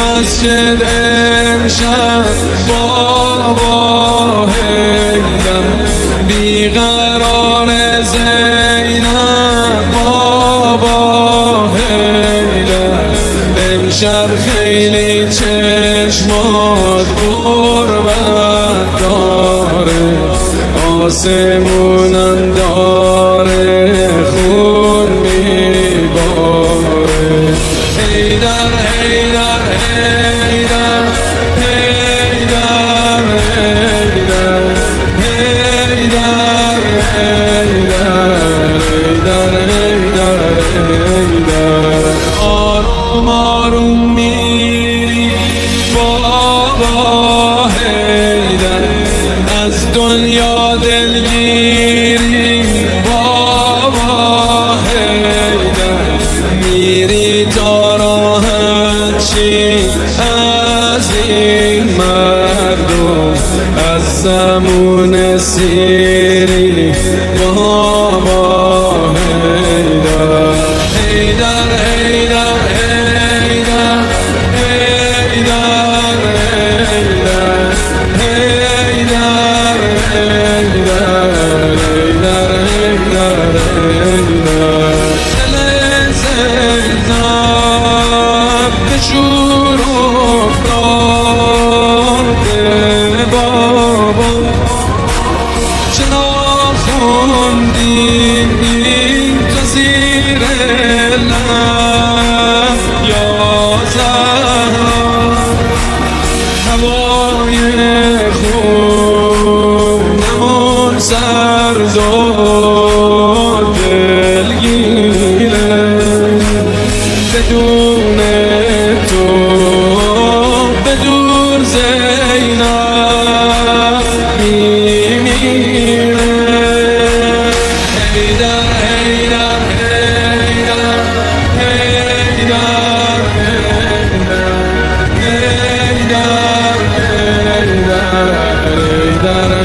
مسجد امشب بابا هیدر بیقرار زینب بابا هیدر امشب خیلی چشمات غربت داره آسمونم داره خون میباره هیدر هیدر هیدر هیدر هیدر هیدر هیدر هیدر آروم آروم میری بابا هیدر از دنیا دلگیری بابا هیدر میری تا راحت چی از این مردم از زمون سیری بابا هیدر هیدر هیدر هیدر هیدر هیدر هیدر هیدر دل زینب به شور افتاده بابا چرا خوندی تو زیر لب یا زهرا هوای خونمون سرد و دلگیره بدون تو بدون زینب میمیره هیدر هیدر هیدر هیدر هیدر هیدر هیدر